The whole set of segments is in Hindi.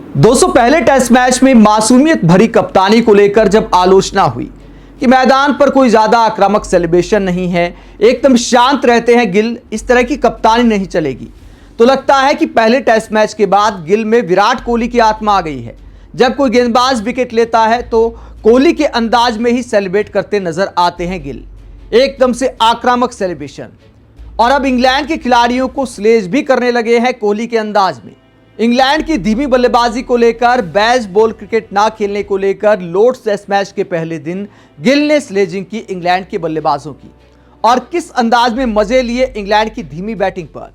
दोस्तों, पहले टेस्ट मैच में मासूमियत भरी कप्तानी को लेकर जब आलोचना हुई कि मैदान पर कोई ज्यादा आक्रामक सेलिब्रेशन नहीं है, एकदम शांत रहते हैं गिल, इस तरह की कप्तानी नहीं चलेगी, तो लगता है कि पहले टेस्ट मैच के बाद गिल में विराट कोहली की आत्मा आ गई है। जब कोई गेंदबाज विकेट लेता है तो कोहली के अंदाज में ही सेलिब्रेट करते नजर आते हैं गिल, एकदम से आक्रामक सेलिब्रेशन। और अब इंग्लैंड के खिलाड़ियों को स्लेज भी करने लगे हैं कोहली के अंदाज में। इंग्लैंड की धीमी बल्लेबाजी को लेकर, बैच बॉल क्रिकेट ना खेलने को लेकर लॉर्ड्स टेस्ट मैच के पहले दिन गिल ने स्लेजिंग की इंग्लैंड के बल्लेबाजों की, और किस अंदाज में मजे लिए इंग्लैंड की धीमी बैटिंग पर।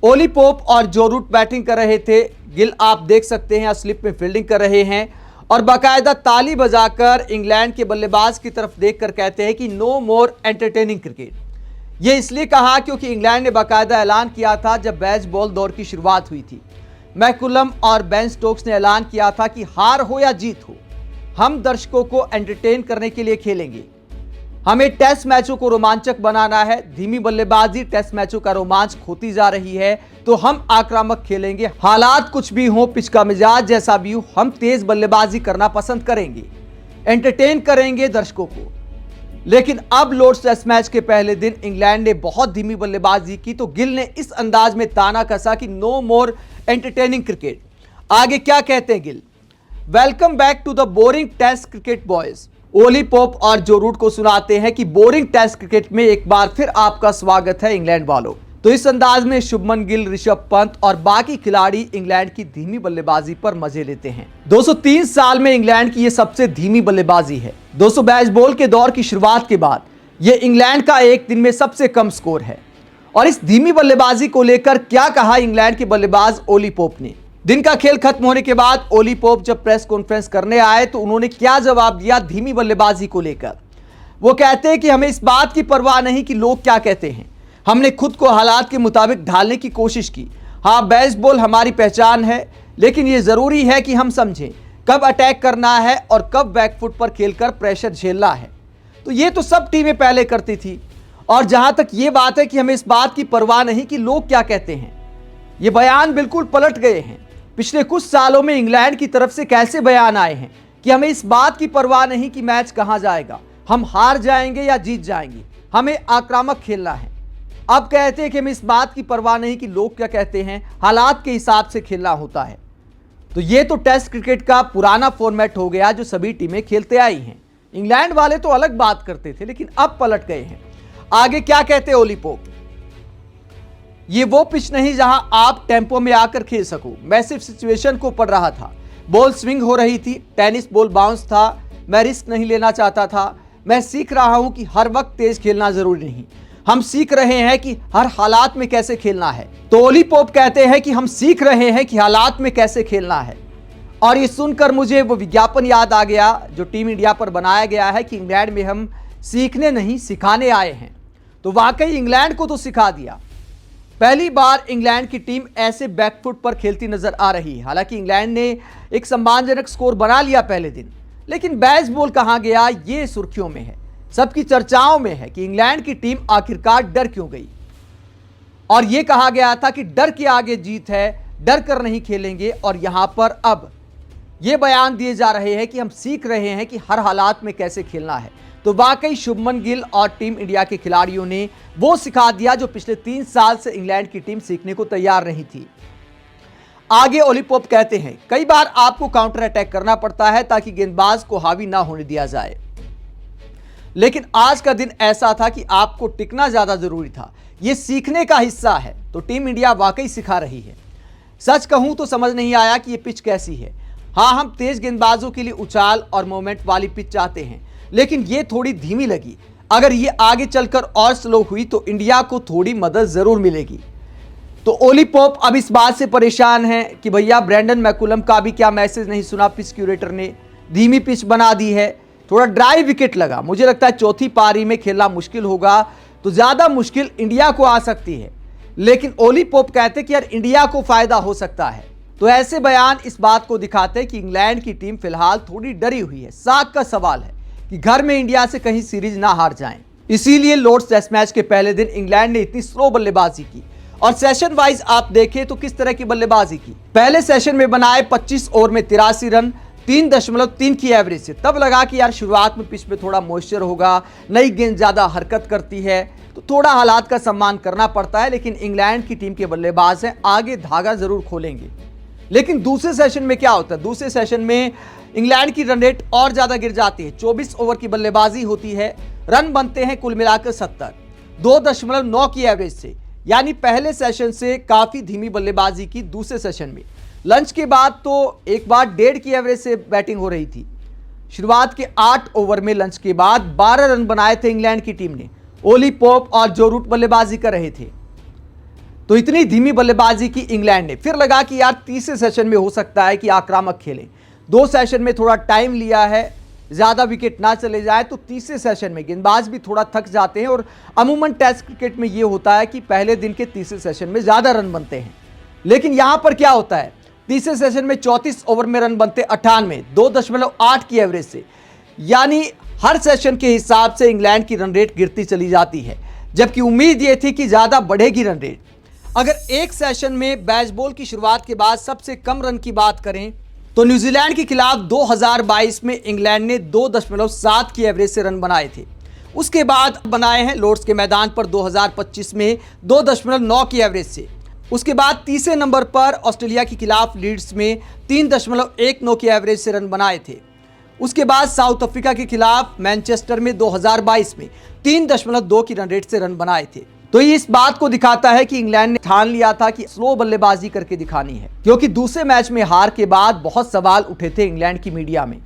ओली पोप और जो रूट बैटिंग कर रहे थे, गिल आप देख सकते हैं स्लिप में फील्डिंग कर रहे हैं और बाकायदा ताली बजाकर इंग्लैंड के बल्लेबाज की तरफ देखकर कहते हैं कि नो मोर एंटरटेनिंग क्रिकेट। ये इसलिए कहा क्योंकि इंग्लैंड ने बाकायदा ऐलान किया था जब बैच बॉल दौर की शुरुआत हुई थी। मैकुलम और बेन स्टोक्स ने ऐलान किया था कि हार हो या जीत हो, हम दर्शकों को एंटरटेन करने के लिए खेलेंगे। हमें टेस्ट मैचों को रोमांचक बनाना है। धीमी बल्लेबाजी टेस्ट मैचों का रोमांच खोती जा रही है, तो हम आक्रामक खेलेंगे। हालात कुछ भी हो, पिच का मिजाज जैसा भी हो, हम तेज बल्लेबाजी करना पसंद करेंगे, एंटरटेन करेंगे दर्शकों को। लेकिन अब लॉर्ड्स टेस्ट मैच के पहले दिन इंग्लैंड ने बहुत धीमी बल्लेबाजी की, तो गिल ने इस अंदाज में ताना कसा कि नो मोर एंटरटेनिंग क्रिकेट। आगे क्या कहते हैं Gill? Welcome back to the boring test cricket boys. Ollie Pope और जो रूट को सुनाते हैं कि बोरिंग टेस्ट क्रिकेट में एक बार फिर आपका स्वागत है इंग्लैंड वालों। तो इस अंदाज में शुभमन गिल, ऋषभ पंत और बाकी खिलाड़ी इंग्लैंड की धीमी बल्लेबाजी पर मजे लेते हैं। 203 साल में इंग्लैंड की यह सबसे धीमी बल्लेबाजी है। दोस्तों, बैच बॉल के दौर की शुरुआत के बाद यह इंग्लैंड का एक दिन में सबसे कम स्कोर है। और इस धीमी बल्लेबाजी को लेकर क्या कहा इंग्लैंड के बल्लेबाज ओली पोप ने? दिन का खेल खत्म होने के बाद ओली पोप जब प्रेस कॉन्फ्रेंस करने आए तो उन्होंने क्या जवाब दिया धीमी बल्लेबाजी को लेकर? वो कहते हैं कि हमें इस बात की परवाह नहीं कि लोग क्या कहते हैं, हमने खुद को हालात के मुताबिक ढालने की कोशिश की। हाँ, बेसबॉल हमारी पहचान है, लेकिन यह जरूरी है कि हम समझें कब अटैक करना है और कब बैकफुट पर खेलकर प्रेशर झेलना है। तो ये तो सब टीमें पहले करती थी। और जहां तक ये बात है कि हमें इस बात की परवाह नहीं कि लोग क्या कहते हैं, ये बयान बिल्कुल पलट गए हैं। पिछले कुछ सालों में इंग्लैंड की तरफ से कैसे बयान आए हैं कि हमें इस बात की परवाह नहीं कि मैच कहां जाएगा, हम हार जाएंगे या जीत जाएंगे, हमें आक्रामक खेलना है। अब कहते हैं कि हमें इस बात की परवाह नहीं कि लोग क्या कहते हैं, हालात के हिसाब से खेलना होता है। तो ये तो टेस्ट क्रिकेट का पुराना फॉर्मेट हो गया जो सभी टीमें खेलते आई हैं। इंग्लैंड वाले तो अलग बात करते थे, लेकिन अब पलट गए हैं। आगे क्या कहते हैं ओली पोप? ये वो पिच नहीं जहां आप टेंपो में आकर खेल सको। मैसिव सिचुएशन को पढ़ रहा था, बॉल स्विंग हो रही थी, टेनिस बॉल बाउंस था, मैं रिस्क नहीं लेना चाहता था। मैं सीख रहा हूं कि हर वक्त तेज खेलना जरूरी नहीं, हम सीख रहे हैं कि हर हालात में कैसे खेलना है। तो ओली पोप कहते हैं कि हम सीख रहे हैं कि हालात में कैसे खेलना है। और ये सुनकर मुझे वो विज्ञापन याद आ गया जो टीम इंडिया पर बनाया गया है कि इंग्लैंड में हम सीखने नहीं सिखाने आए हैं। तो वाकई इंग्लैंड को तो सिखा दिया। पहली बार इंग्लैंड की टीम ऐसे बैकफुट पर खेलती नजर आ रही है। हालांकि इंग्लैंड ने एक सम्मानजनक स्कोर बना लिया पहले दिन, लेकिन बैच बॉल कहां गया ये सुर्खियों में है, सबकी चर्चाओं में है कि इंग्लैंड की टीम आखिरकार डर क्यों गई। और यह कहा गया था कि डर के आगे जीत है, डर कर नहीं खेलेंगे। और यहां पर अब यह बयान दिए जा रहे हैं कि हम सीख रहे हैं कि हर हालात में कैसे खेलना है। तो वाकई शुभमन गिल और टीम इंडिया के खिलाड़ियों ने वो सिखा दिया जो पिछले 3 साल से इंग्लैंड की टीम सीखने को तैयार नहीं थी। आगे ओली पोप कहते हैं, कई बार आपको काउंटर अटैक करना पड़ता है ताकि गेंदबाज को हावी ना होने दिया जाए, लेकिन आज का दिन ऐसा था कि आपको टिकना ज्यादा जरूरी था। यह सीखने का हिस्सा है। तो टीम इंडिया वाकई सिखा रही है। सच कहूं तो समझ नहीं आया कि यह पिच कैसी है। हाँ, हम तेज गेंदबाजों के लिए उछाल और मोमेंट वाली पिच चाहते हैं, लेकिन ये थोड़ी धीमी लगी। अगर ये आगे चलकर और स्लो हुई तो इंडिया को थोड़ी मदद जरूर मिलेगी। तो ओली पोप अब इस बात से परेशान हैं कि भैया ब्रेंडन मैकुलम का भी क्या मैसेज नहीं सुना पिच क्यूरेटर ने, धीमी पिच बना दी है, थोड़ा ड्राई विकेट लगा। मुझे लगता है चौथी पारी में खेलना मुश्किल होगा, तो ज्यादा मुश्किल इंडिया को आ सकती है। लेकिन ओली पोप कहते हैं कि यार इंडिया को फायदा हो सकता है। तो ऐसे बयान इस बात को दिखाते हैं कि इंग्लैंड की टीम फिलहाल थोड़ी डरी हुई है। साख का सवाल है कि घर में इंडिया से कहीं सीरीज ना हार जाएं। इसीलिए लॉर्ड्स टेस्ट मैच के पहले दिन इंग्लैंड ने इतनी स्लो बल्लेबाजी की और सेशन वाइज आप देखें तो किस तरह की बल्लेबाजी की। पहले सेशन में बनाए 25 ओवर में 83 रन, 3.3 की एवरेज से। तब लगा कि यार शुरुआत में पिच पे थोड़ा मॉइस्चर होगा, नई गेंद ज्यादा हरकत करती है तो थोड़ा हालात का सम्मान करना पड़ता है, लेकिन इंग्लैंड की टीम के बल्लेबाज हैं, आगे धागा जरूर खोलेंगे। लेकिन दूसरे सेशन में क्या होता है, दूसरे सेशन में इंग्लैंड की रन रेट और ज्यादा गिर जाती है। 24 ओवर की बल्लेबाजी होती है, रन बनते हैं कुल मिलाकर 70, 2.9 की एवरेज से। यानी पहले सेशन से काफी धीमी बल्लेबाजी की दूसरे सेशन में। लंच के बाद तो एक बार 1.5 की एवरेज से बैटिंग हो रही थी। शुरुआत के 8 ओवर में लंच के बाद 12 रन बनाए थे इंग्लैंड की टीम ने। ओली पोप और जो रूट बल्लेबाजी कर रहे थे। तो इतनी धीमी बल्लेबाजी की इंग्लैंड ने। फिर लगा कि यार तीसरे सेशन में हो सकता है कि आक्रामक खेलें। 2 सेशन में थोड़ा टाइम लिया है, ज्यादा विकेट ना चले जाए, तो तीसरे सेशन में गेंदबाज भी थोड़ा थक जाते हैं। और अमूमन टेस्ट क्रिकेट में यह होता है कि पहले दिन के तीसरे सेशन में ज्यादा रन बनते हैं। लेकिन यहां पर क्या होता है, तीसरे सेशन में 34 ओवर में रन बनते 98, 2.8 की एवरेज से। यानी हर सेशन के हिसाब से इंग्लैंड की रन रेट गिरती चली जाती है, जबकि उम्मीद यह थी कि ज्यादा बढ़ेगी रन रेट। अगर एक सेशन में बेसबॉल की शुरुआत के बाद सबसे कम रन की बात करें तो न्यूजीलैंड के खिलाफ 2022 में इंग्लैंड ने 2.7 की एवरेज से रन बनाए थे। उसके बाद बनाए हैं लॉर्ड्स के मैदान पर 2025 में 2.9 की एवरेज से। उसके बाद तीसरे नंबर पर ऑस्ट्रेलिया के खिलाफ लीड्स में 3.19 की एवरेज से रन बनाए थे। उसके बाद साउथ अफ्रीका के खिलाफ मैनचेस्टर में 2022 में 3.2 की रन रेट से रन बनाए थे। तो ये इस बात को दिखाता है कि इंग्लैंड ने ठान लिया था कि स्लो बल्लेबाजी करके दिखानी है, क्योंकि दूसरे मैच में हार के बाद बहुत सवाल उठे थे इंग्लैंड की मीडिया में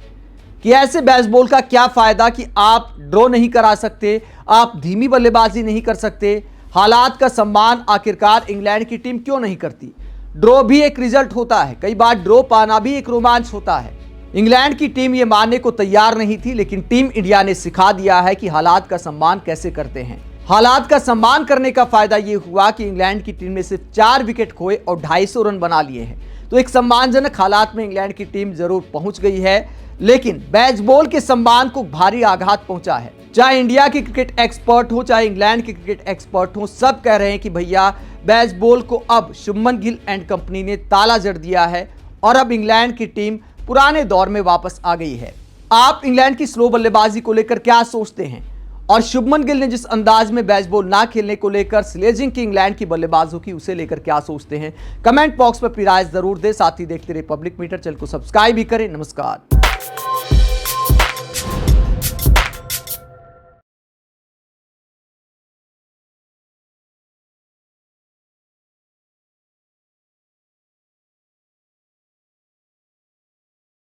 कि ऐसे बेसबॉल का क्या फायदा कि आप ड्रॉ नहीं करा सकते, आप धीमी बल्लेबाजी नहीं कर सकते, हालात का सम्मान आखिरकार इंग्लैंड की टीम क्यों नहीं करती। ड्रॉ भी एक रिजल्ट होता है, कई बार ड्रॉ पाना भी एक रोमांच होता है। इंग्लैंड की टीम ये मानने को तैयार नहीं थी, लेकिन टीम इंडिया ने सिखा दिया है कि हालात का सम्मान कैसे करते हैं। हालात का सम्मान करने का फायदा ये हुआ कि इंग्लैंड की टीम ने सिर्फ 4 विकेट खोए और 250 रन बना लिए हैं। तो एक सम्मानजनक हालात में इंग्लैंड की टीम जरूर पहुंच गई है, लेकिन बेसबॉल के सम्मान को भारी आघात पहुंचा है। चाहे इंडिया के क्रिकेट एक्सपर्ट हो, चाहे इंग्लैंड के क्रिकेट एक्सपर्ट हो, सब कह रहे हैं कि भैया बेसबॉल को अब शुभमन गिल एंड कंपनी ने ताला जड़ दिया है और अब इंग्लैंड की टीम पुराने दौर में वापस आ गई है। आप इंग्लैंड की स्लो बल्लेबाजी को लेकर क्या सोचते हैं, और शुभमन गिल ने जिस अंदाज में बेसबॉल ना खेलने को लेकर स्लेजिंग की इंग्लैंड की बल्लेबाजों की, उसे लेकर क्या सोचते हैं? कमेंट बॉक्स में अपनी राय जरूर दें। साथ ही देखते रहे पब्लिक मीटर, चैनल को सब्सक्राइब भी करें। नमस्कार।